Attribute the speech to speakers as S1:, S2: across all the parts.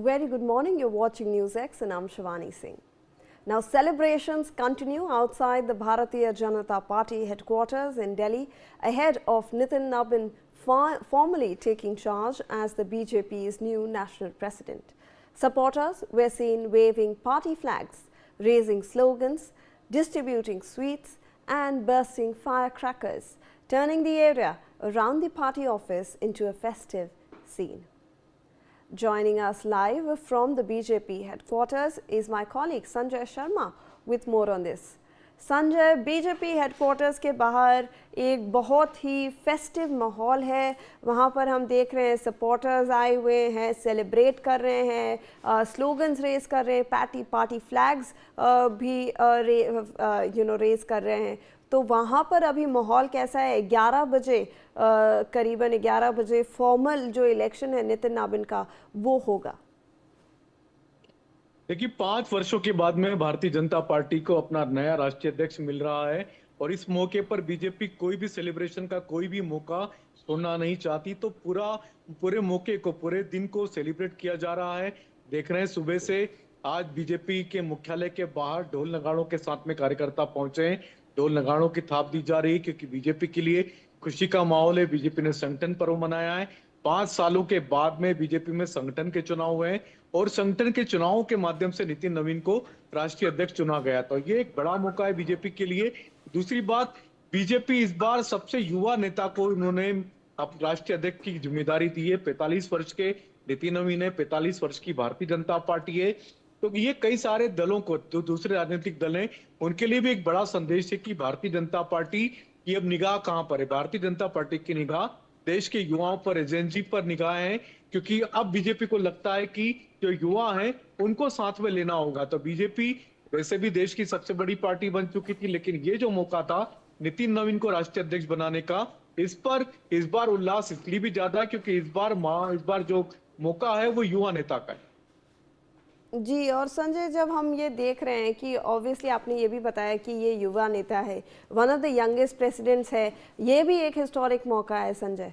S1: Very good morning. You're watching NewsX and I'm Shivani Singh. Now, celebrations continue outside the Bharatiya Janata Party headquarters in Delhi ahead of Nitin Nabin formally taking charge as the BJP's new national president. Supporters were seen waving party flags, raising slogans, distributing sweets and bursting firecrackers, turning the area around the party office into a festive scene. Joining us live from the BJP headquarters is my colleague Sanjay Sharma with more on this. Sanjay, BJP headquarters के बाहर एक बहुत ही festive माहौल है। वहाँ पर हम देख रहे हैं सपोर्टर्स आए हुए हैं, सेलिब्रेट कर रहे हैं, स्लोगन्स रेज कर रहे हैं, पार्टी फ्लैग्स भी रेज कर रहे हैं। तो वहाँ पर अभी माहौल कैसा है? 11 बजे करीबन 11 बजे फॉर्मल जो इलेक्शन है नितिन नाबिन का वो होगा।
S2: देखिए, 5 वर्षों के बाद में भारतीय जनता पार्टी को अपना नया राष्ट्रीय अध्यक्ष मिल रहा है और इस मौके पर बीजेपी कोई भी सेलिब्रेशन का कोई भी मौका छोड़ना नहीं चाहती। तो पूरे मौके को, पूरे दिन को सेलिब्रेट किया जा रहा है। देख रहे हैं सुबह से आज बीजेपी के मुख्यालय के बाहर ढोल नगाड़ों के साथ में कार्यकर्ता पहुंचे हैं। ढोल नगाड़ों की थाप दी जा रही है क्योंकि बीजेपी के लिए खुशी का माहौल है। बीजेपी ने संगठन पर्व मनाया है। 5 सालों के बाद में बीजेपी में संगठन के चुनाव हुए हैं और संगठन के चुनावों के माध्यम से नितिन नवीन को राष्ट्रीय अध्यक्ष चुना गया। तो ये एक बड़ा मौका है बीजेपी के लिए। दूसरी बात, बीजेपी इस बार सबसे युवा नेता को इन्होंने अब राष्ट्रीय अध्यक्ष की जिम्मेदारी दी है। 45 वर्ष के नितिन नवीन है, 45 वर्ष की भारतीय जनता पार्टी है। तो ये कई सारे दलों को, जो दूसरे राजनीतिक दल हैं, उनके लिए भी एक बड़ा संदेश है कि भारतीय जनता पार्टी की अब निगाह कहां पर है। भारतीय जनता पार्टी की निगाह देश के युवाओं पर, एजेंसी पर निगाह है, क्योंकि अब बीजेपी को लगता है कि जो युवा हैं उनको साथ में लेना होगा। तो बीजेपी वैसे भी देश की सबसे बड़ी पार्टी बन चुकी थी, लेकिन ये जो मौका था नितिन नवीन को राष्ट्रीय अध्यक्ष बनाने का, इस बार उल्लास इसलिए भी ज्यादा है क्योंकि इस बार जो मौका है वो युवा नेता का है।
S1: जी, और संजय, जब हम ये देख रहे हैं कि ऑब्वियसली आपने ये भी बताया कि ये युवा नेता है, one of the youngest presidents है, ये भी एक हिस्टोरिक मौका है संजय।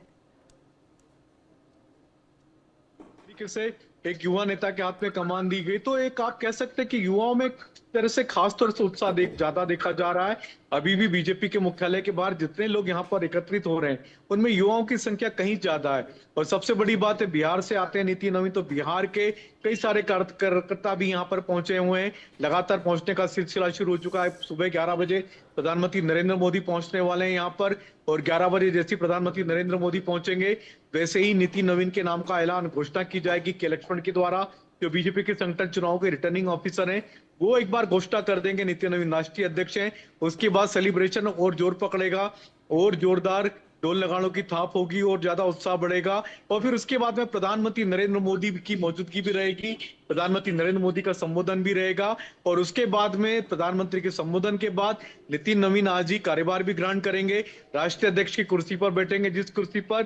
S2: तरीके से एक युवा नेता के हाथ में कमान दी गई, तो एक आप कह सकते हैं कि युवाओं में तरह से खास तौर से उत्साह ज्यादा देखा जा रहा है। अभी भी बीजेपी के मुख्यालय के बाहर जितने लोग यहाँ पर एकत्रित हो रहे हैं उनमें युवाओं की संख्या कहीं ज्यादा है। और सबसे बड़ी बात है, बिहार से आते हैं नितिन नवीन, तो बिहार के कई सारे कार्यकर्ता भी यहाँ पर पहुंचे हुए हैं। लगातार पहुंचने का सिलसिला शुरू हो चुका है। सुबह 11 बजे प्रधानमंत्री नरेंद्र मोदी पहुंचने वाले हैं यहाँ पर, और 11 बजे जैसे प्रधानमंत्री नरेंद्र मोदी पहुंचेंगे वैसे ही नितिन नवीन के नाम का ऐलान, घोषणा की जाएगी कि इलेक्शन के द्वारा जो बीजेपी के संगठन चुनाव के रिटर्निंग ऑफिसर हैं वो एक बार घोषणा कर देंगे नितिन नवीन राष्ट्रीय अध्यक्ष हैं। उसके बाद सेलिब्रेशन और जोर पकड़ेगा और जोरदार ढोल नगाड़ों की थाप होगी और ज्यादा उत्साह बढ़ेगा। और फिर उसके बाद में प्रधानमंत्री नरेंद्र मोदी की मौजूदगी भी रहेगी, प्रधानमंत्री नरेंद्र मोदी का संबोधन भी रहेगा। और उसके बाद में प्रधानमंत्री के संबोधन के बाद नितिन नवीन आज ही कार्यभार भी ग्रहण करेंगे, राष्ट्रीय अध्यक्ष की कुर्सी पर बैठेंगे, जिस कुर्सी पर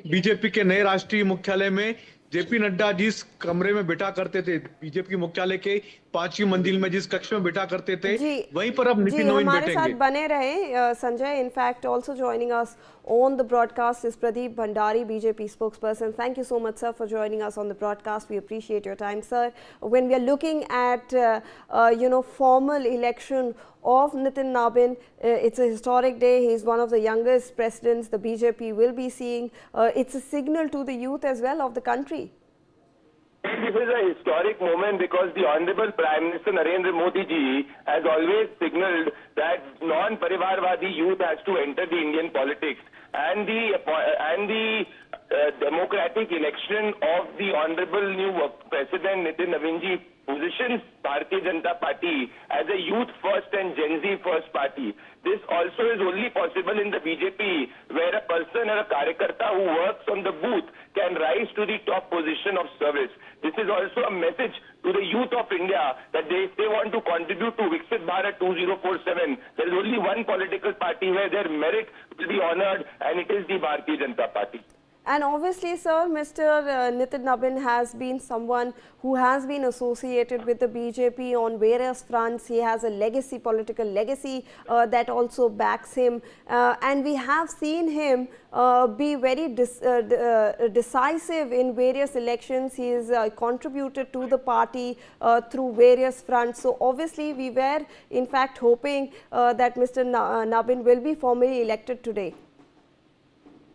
S2: बीजेपी के नए राष्ट्रीय मुख्यालय में जेपी नड्डा जिस कमरे में बैठा करते थे, बीजेपी मुख्यालय के 5वीं मंजिल में जिस कक्ष में बैठा करते थे, वहीं पर अब नितिन नवीन बैठेंगे।
S1: हमारे साथ बने रहे Sanjay. In fact also joining us on the broadcast is Pradeep Bhandari, BJP spokesperson. Thank you so much, sir, for joining us on the broadcast. We appreciate your time, sir. When we are looking at formal election of Nitin Nabin, it's a historic day. He's one of the youngest presidents the BJP will be seeing. It's a signal to the youth as well of the country.
S3: This is a historic moment because the Honorable Prime Minister Narendra Modi ji has always signaled that non-Parivarwadi youth has to enter the Indian politics, and the democratic election of the Honorable new President Nitin Nabin ji positions Bharatiya Janata Party as a youth first and Gen Z first party. This also is only possible in the BJP, where a person or a karyakarta who works on the booth can rise to the top position of service. This is also a message to the youth of India that if they want to contribute to Viksit Bharat 2047, there is only one political party where their merit will be honored, and it is the Bharatiya Janata Party.
S1: And obviously, sir, Mr. Nitin Nabin has been someone who has been associated with the BJP on various fronts. He has a legacy, political legacy that also backs him. And we have seen him be very decisive in various elections. He has contributed to the party through various fronts. So obviously, we were in fact hoping that Mr. Nabin will be formally elected today.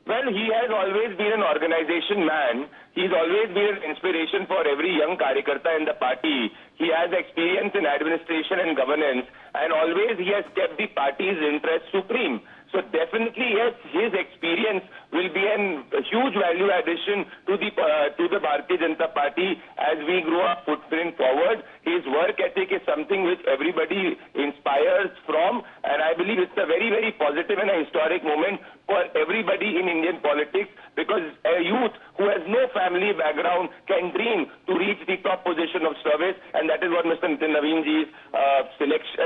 S3: Well, he has always been an organization man. He's always been an inspiration for every young Karyakarta in the party. He has experience in administration and governance, and always he has kept the party's interest supreme. So definitely, yes, his experience will be a huge value addition to the Bharatiya Janata Party as we grow our footprint forward. His work ethic is something which everybody inspires from, and I believe it's a very, very positive and a historic moment for everybody in Indian politics, because a youth who has no family background can dream to reach the top position of service, and that is what Mr. Nitin Nabinji's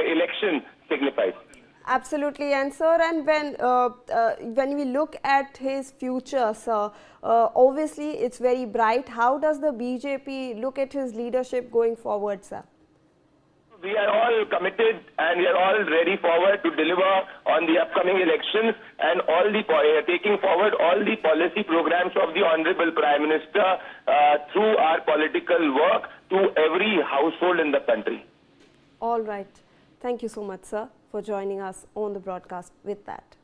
S3: election signifies.
S1: Absolutely, and sir, and when we look at his future, sir, obviously it's very bright. How does the BJP look at his leadership going forward, sir?
S3: We are all committed and we are all ready forward to deliver on the upcoming elections and taking forward all the policy programs of the Honorable Prime Minister through our political work to every household in the country.
S1: All right. Thank you so much, sir, for joining us on the broadcast with that.